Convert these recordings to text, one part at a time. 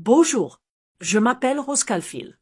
Bonjour, je m'appelle Rose Caulfield.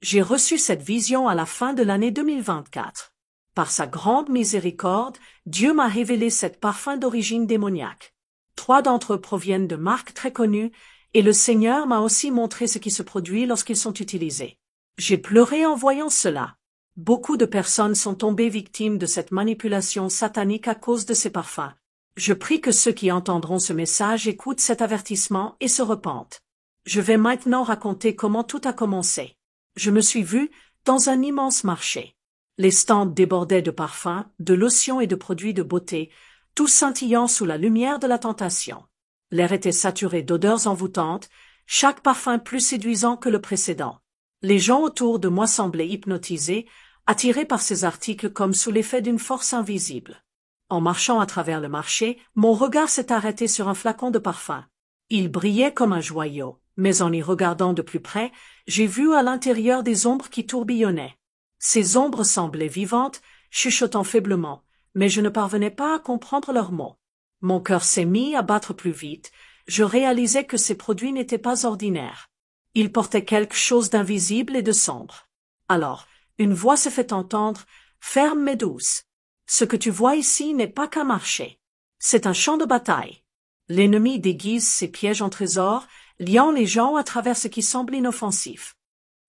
J'ai reçu cette vision à la fin de l'année 2024. Par sa grande miséricorde, Dieu m'a révélé cet parfum d'origine démoniaque. 3 d'entre eux proviennent de marques très connues, et le Seigneur m'a aussi montré ce qui se produit lorsqu'ils sont utilisés. J'ai pleuré en voyant cela. Beaucoup de personnes sont tombées victimes de cette manipulation satanique à cause de ces parfums. Je prie que ceux qui entendront ce message écoutent cet avertissement et se repentent. Je vais maintenant raconter comment tout a commencé. Je me suis vue dans un immense marché. Les stands débordaient de parfums, de lotions et de produits de beauté, tous scintillant sous la lumière de la tentation. L'air était saturé d'odeurs envoûtantes, chaque parfum plus séduisant que le précédent. Les gens autour de moi semblaient hypnotisés, attirés par ces articles comme sous l'effet d'une force invisible. En marchant à travers le marché, mon regard s'est arrêté sur un flacon de parfum. Il brillait comme un joyau, mais en y regardant de plus près, j'ai vu à l'intérieur des ombres qui tourbillonnaient. Ces ombres semblaient vivantes, chuchotant faiblement, mais je ne parvenais pas à comprendre leurs mots. Mon cœur s'est mis à battre plus vite, je réalisais que ces produits n'étaient pas ordinaires. Ils portaient quelque chose d'invisible et de sombre. Alors, une voix se fait entendre, ferme mais douce. Ce que tu vois ici n'est pas qu'un marché. C'est un champ de bataille. L'ennemi déguise ses pièges en trésors, liant les gens à travers ce qui semble inoffensif.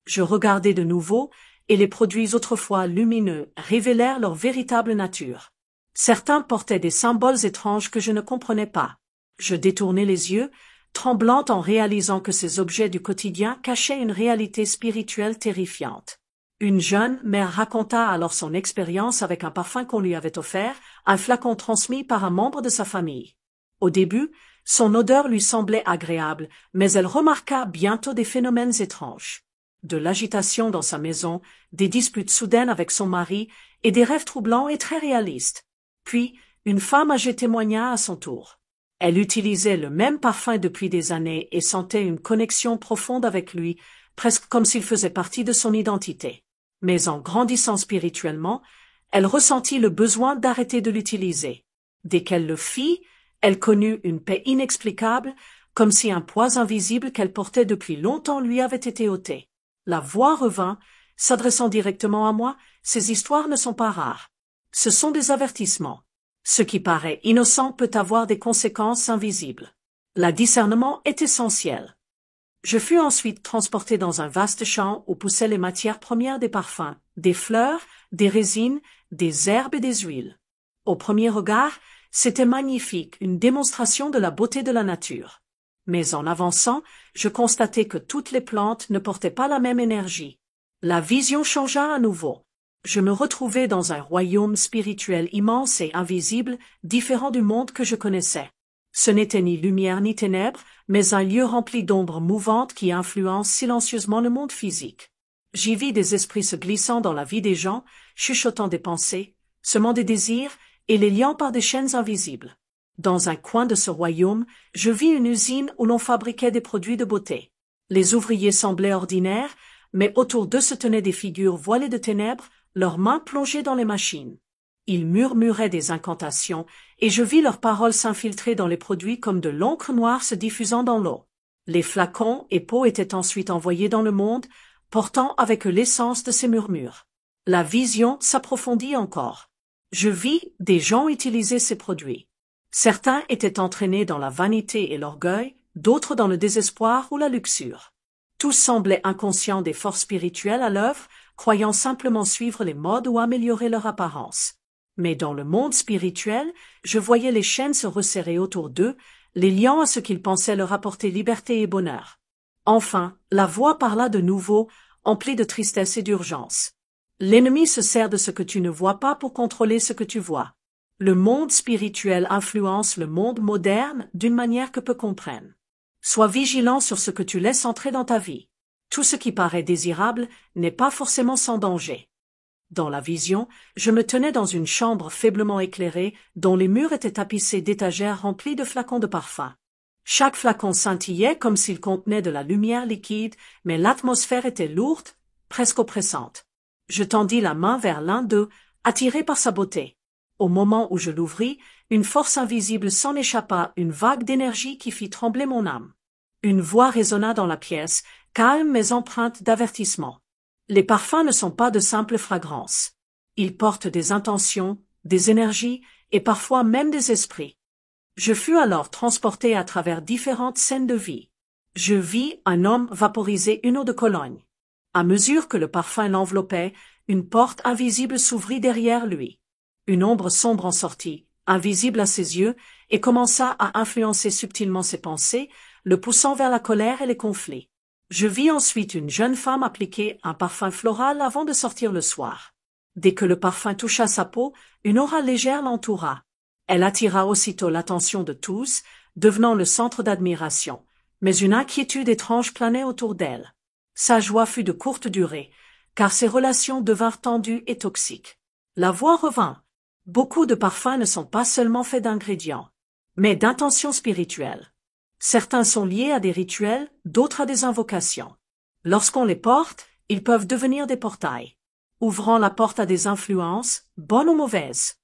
Je regardai de nouveau, et les produits autrefois lumineux révélèrent leur véritable nature. Certains portaient des symboles étranges que je ne comprenais pas. Je détournai les yeux, tremblante en réalisant que ces objets du quotidien cachaient une réalité spirituelle terrifiante. Une jeune mère raconta alors son expérience avec un parfum qu'on lui avait offert, un flacon transmis par un membre de sa famille. Au début, son odeur lui semblait agréable, mais elle remarqua bientôt des phénomènes étranges. De l'agitation dans sa maison, des disputes soudaines avec son mari et des rêves troublants et très réalistes. Puis, une femme âgée témoigna à son tour. Elle utilisait le même parfum depuis des années et sentait une connexion profonde avec lui, presque comme s'il faisait partie de son identité. Mais en grandissant spirituellement, elle ressentit le besoin d'arrêter de l'utiliser. Dès qu'elle le fit, elle connut une paix inexplicable, comme si un poids invisible qu'elle portait depuis longtemps lui avait été ôté. La voix revint, s'adressant directement à moi, ces histoires ne sont pas rares. Ce sont des avertissements. Ce qui paraît innocent peut avoir des conséquences invisibles. Le discernement est essentiel. Je fus ensuite transporté dans un vaste champ où poussaient les matières premières des parfums, des fleurs, des résines, des herbes et des huiles. Au premier regard, c'était magnifique, une démonstration de la beauté de la nature. Mais en avançant, je constatai que toutes les plantes ne portaient pas la même énergie. La vision changea à nouveau. Je me retrouvai dans un royaume spirituel immense et invisible, différent du monde que je connaissais. Ce n'était ni lumière ni ténèbres, mais un lieu rempli d'ombres mouvantes qui influencent silencieusement le monde physique. J'y vis des esprits se glissant dans la vie des gens, chuchotant des pensées, semant des désirs et les liant par des chaînes invisibles. Dans un coin de ce royaume, je vis une usine où l'on fabriquait des produits de beauté. Les ouvriers semblaient ordinaires, mais autour d'eux se tenaient des figures voilées de ténèbres, leurs mains plongées dans les machines. Ils murmuraient des incantations, et je vis leurs paroles s'infiltrer dans les produits comme de l'encre noire se diffusant dans l'eau. Les flacons et pots étaient ensuite envoyés dans le monde, portant avec eux l'essence de ces murmures. La vision s'approfondit encore. Je vis des gens utiliser ces produits. Certains étaient entraînés dans la vanité et l'orgueil, d'autres dans le désespoir ou la luxure. Tous semblaient inconscients des forces spirituelles à l'œuvre, croyant simplement suivre les modes ou améliorer leur apparence. Mais dans le monde spirituel, je voyais les chaînes se resserrer autour d'eux, les liant à ce qu'ils pensaient leur apporter liberté et bonheur. Enfin, la voix parla de nouveau, emplie de tristesse et d'urgence. L'ennemi se sert de ce que tu ne vois pas pour contrôler ce que tu vois. Le monde spirituel influence le monde moderne d'une manière que peu comprennent. Sois vigilant sur ce que tu laisses entrer dans ta vie. Tout ce qui paraît désirable n'est pas forcément sans danger. Dans la vision, je me tenais dans une chambre faiblement éclairée, dont les murs étaient tapissés d'étagères remplies de flacons de parfum. Chaque flacon scintillait comme s'il contenait de la lumière liquide, mais l'atmosphère était lourde, presque oppressante. Je tendis la main vers l'un d'eux, attiré par sa beauté. Au moment où je l'ouvris, une force invisible s'en échappa, une vague d'énergie qui fit trembler mon âme. Une voix résonna dans la pièce, calme mais empreinte d'avertissement. Les parfums ne sont pas de simples fragrances. Ils portent des intentions, des énergies et parfois même des esprits. Je fus alors transporté à travers différentes scènes de vie. Je vis un homme vaporiser une eau de Cologne. À mesure que le parfum l'enveloppait, une porte invisible s'ouvrit derrière lui. Une ombre sombre en sortit, invisible à ses yeux, et commença à influencer subtilement ses pensées, le poussant vers la colère et les conflits. Je vis ensuite une jeune femme appliquer un parfum floral avant de sortir le soir. Dès que le parfum toucha sa peau, une aura légère l'entoura. Elle attira aussitôt l'attention de tous, devenant le centre d'admiration. Mais une inquiétude étrange planait autour d'elle. Sa joie fut de courte durée, car ses relations devinrent tendues et toxiques. La voix revint. Beaucoup de parfums ne sont pas seulement faits d'ingrédients, mais d'intentions spirituelles. Certains sont liés à des rituels, d'autres à des invocations. Lorsqu'on les porte, ils peuvent devenir des portails, ouvrant la porte à des influences, bonnes ou mauvaises.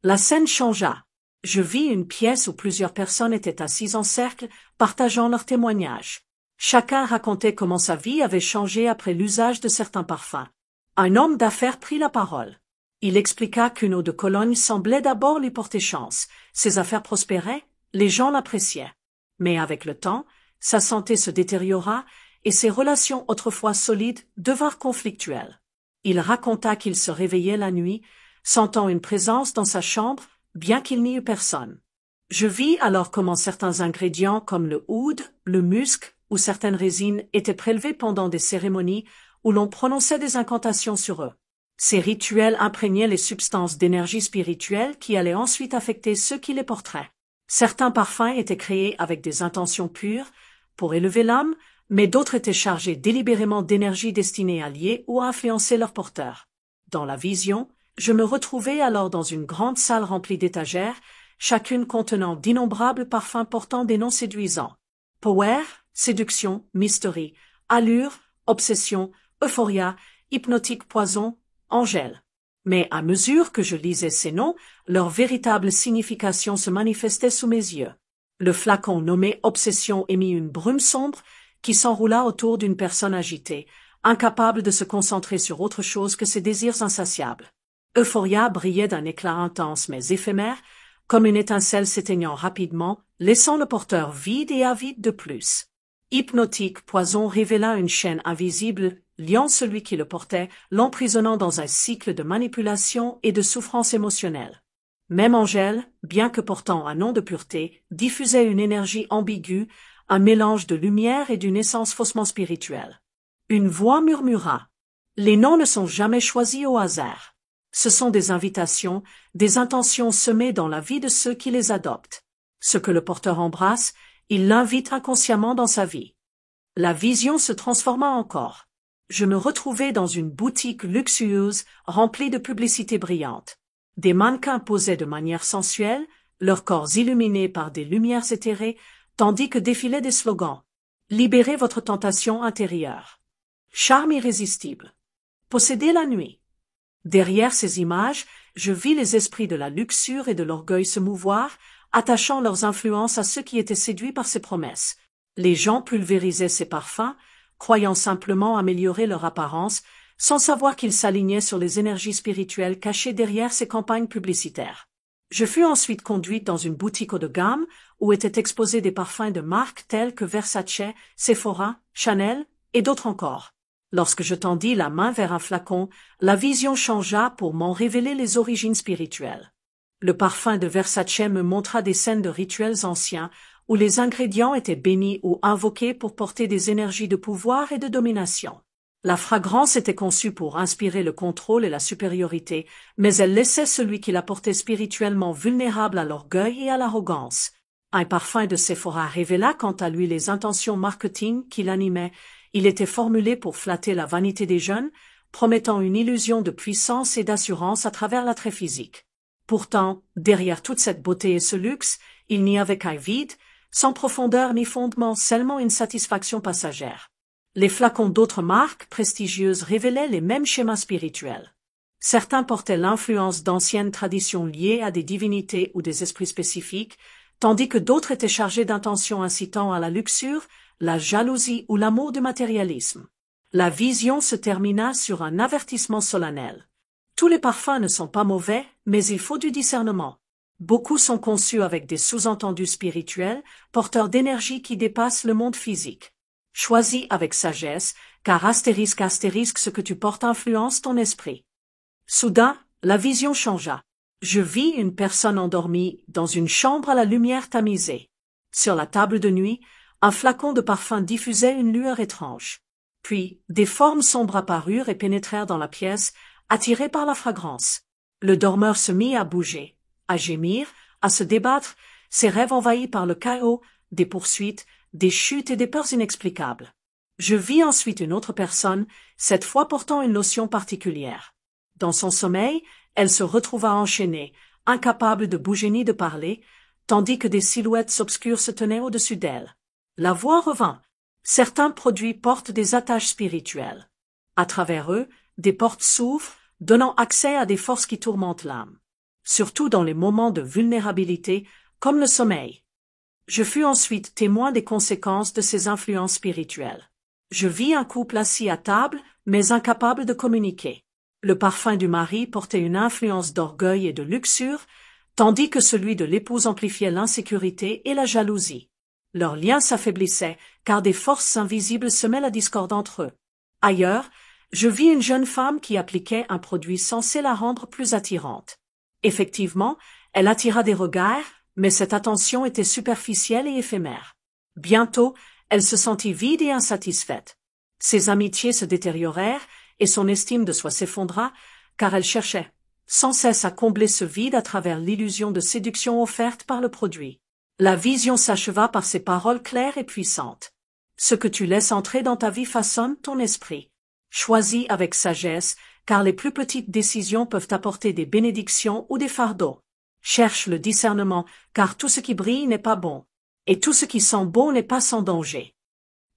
La scène changea. Je vis une pièce où plusieurs personnes étaient assises en cercle, partageant leurs témoignages. Chacun racontait comment sa vie avait changé après l'usage de certains parfums. Un homme d'affaires prit la parole. Il expliqua qu'une eau de Cologne semblait d'abord lui porter chance. Ses affaires prospéraient, les gens l'appréciaient. Mais avec le temps, sa santé se détériora et ses relations autrefois solides devinrent conflictuelles. Il raconta qu'il se réveillait la nuit, sentant une présence dans sa chambre, bien qu'il n'y eût personne. Je vis alors comment certains ingrédients comme le oud, le musc ou certaines résines étaient prélevés pendant des cérémonies où l'on prononçait des incantations sur eux. Ces rituels imprégnaient les substances d'énergie spirituelle qui allaient ensuite affecter ceux qui les porteraient. Certains parfums étaient créés avec des intentions pures, pour élever l'âme, mais d'autres étaient chargés délibérément d'énergie destinée à lier ou à influencer leur porteur. Dans la vision, je me retrouvai alors dans une grande salle remplie d'étagères, chacune contenant d'innombrables parfums portant des noms séduisants. Power, séduction, mystery, allure, obsession, euphoria, hypnotique poison, angèle. Mais à mesure que je lisais ces noms, leur véritable signification se manifestait sous mes yeux. Le flacon nommé Obsession émit une brume sombre qui s'enroula autour d'une personne agitée, incapable de se concentrer sur autre chose que ses désirs insatiables. Euphoria brillait d'un éclat intense mais éphémère, comme une étincelle s'éteignant rapidement, laissant le porteur vide et avide de plus. Hypnotique poison révéla une chaîne invisible, liant celui qui le portait, l'emprisonnant dans un cycle de manipulation et de souffrance émotionnelle. Même Angèle, bien que portant un nom de pureté, diffusait une énergie ambiguë, un mélange de lumière et d'une essence faussement spirituelle. Une voix murmura. Les noms ne sont jamais choisis au hasard. Ce sont des invitations, des intentions semées dans la vie de ceux qui les adoptent. Ce que le porteur embrasse, il l'invite inconsciemment dans sa vie. La vision se transforma encore. Je me retrouvai dans une boutique luxueuse remplie de publicités brillantes. Des mannequins posaient de manière sensuelle, leurs corps illuminés par des lumières éthérées, tandis que défilaient des slogans. Libérez votre tentation intérieure. Charme irrésistible. Possédez la nuit. Derrière ces images, je vis les esprits de la luxure et de l'orgueil se mouvoir, attachant leurs influences à ceux qui étaient séduits par ces promesses. Les gens pulvérisaient ces parfums, croyant simplement améliorer leur apparence, sans savoir qu'ils s'alignaient sur les énergies spirituelles cachées derrière ces campagnes publicitaires. Je fus ensuite conduite dans une boutique haut de gamme où étaient exposés des parfums de marques telles que Versace, Sephora, Chanel et d'autres encore. Lorsque je tendis la main vers un flacon, la vision changea pour m'en révéler les origines spirituelles. Le parfum de Versace me montra des scènes de rituels anciens où les ingrédients étaient bénis ou invoqués pour porter des énergies de pouvoir et de domination. La fragrance était conçue pour inspirer le contrôle et la supériorité, mais elle laissait celui qui la portait spirituellement vulnérable à l'orgueil et à l'arrogance. Un parfum de Sephora révéla quant à lui les intentions marketing qui l'animaient. Il était formulé pour flatter la vanité des jeunes, promettant une illusion de puissance et d'assurance à travers l'attrait physique. Pourtant, derrière toute cette beauté et ce luxe, il n'y avait qu'un vide, sans profondeur ni fondement, seulement une satisfaction passagère. Les flacons d'autres marques prestigieuses révélaient les mêmes schémas spirituels. Certains portaient l'influence d'anciennes traditions liées à des divinités ou des esprits spécifiques, tandis que d'autres étaient chargés d'intentions incitant à la luxure, la jalousie ou l'amour du matérialisme. La vision se termina sur un avertissement solennel. Tous les parfums ne sont pas mauvais, mais il faut du discernement. Beaucoup sont conçus avec des sous-entendus spirituels, porteurs d'énergie qui dépassent le monde physique. Choisis avec sagesse, car astérisque ce que tu portes influence ton esprit. Soudain, la vision changea. Je vis une personne endormie dans une chambre à la lumière tamisée. Sur la table de nuit, un flacon de parfum diffusait une lueur étrange. Puis, des formes sombres apparurent et pénétrèrent dans la pièce, attirées par la fragrance. Le dormeur se mit à bouger, à gémir, à se débattre, ses rêves envahis par le chaos, des poursuites, des chutes et des peurs inexplicables. Je vis ensuite une autre personne, cette fois portant une lotion particulière. Dans son sommeil, elle se retrouva enchaînée, incapable de bouger ni de parler, tandis que des silhouettes obscures se tenaient au-dessus d'elle. La voix revint. Certains produits portent des attaches spirituelles. À travers eux, des portes s'ouvrent, donnant accès à des forces qui tourmentent l'âme. Surtout dans les moments de vulnérabilité, comme le sommeil. Je fus ensuite témoin des conséquences de ces influences spirituelles. Je vis un couple assis à table, mais incapable de communiquer. Le parfum du mari portait une influence d'orgueil et de luxure, tandis que celui de l'épouse amplifiait l'insécurité et la jalousie. Leur lien s'affaiblissait, car des forces invisibles semaient la discorde entre eux. Ailleurs, je vis une jeune femme qui appliquait un produit censé la rendre plus attirante. Effectivement, elle attira des regards, mais cette attention était superficielle et éphémère. Bientôt, elle se sentit vide et insatisfaite. Ses amitiés se détériorèrent et son estime de soi s'effondra, car elle cherchait sans cesse à combler ce vide à travers l'illusion de séduction offerte par le produit. La vision s'acheva par ces paroles claires et puissantes. Ce que tu laisses entrer dans ta vie façonne ton esprit. Choisis avec sagesse, car les plus petites décisions peuvent apporter des bénédictions ou des fardeaux. Cherche le discernement, car tout ce qui brille n'est pas bon, et tout ce qui sent bon n'est pas sans danger.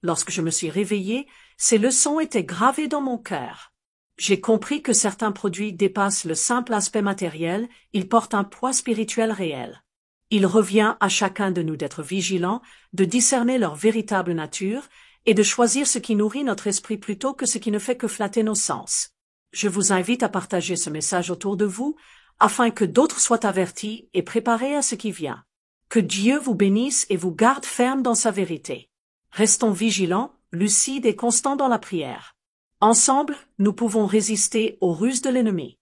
Lorsque je me suis réveillé, ces leçons étaient gravées dans mon cœur. J'ai compris que certains produits dépassent le simple aspect matériel, ils portent un poids spirituel réel. Il revient à chacun de nous d'être vigilant, de discerner leur véritable nature, et de choisir ce qui nourrit notre esprit plutôt que ce qui ne fait que flatter nos sens. Je vous invite à partager ce message autour de vous, afin que d'autres soient avertis et préparés à ce qui vient. Que Dieu vous bénisse et vous garde ferme dans sa vérité. Restons vigilants, lucides et constants dans la prière. Ensemble, nous pouvons résister aux ruses de l'ennemi.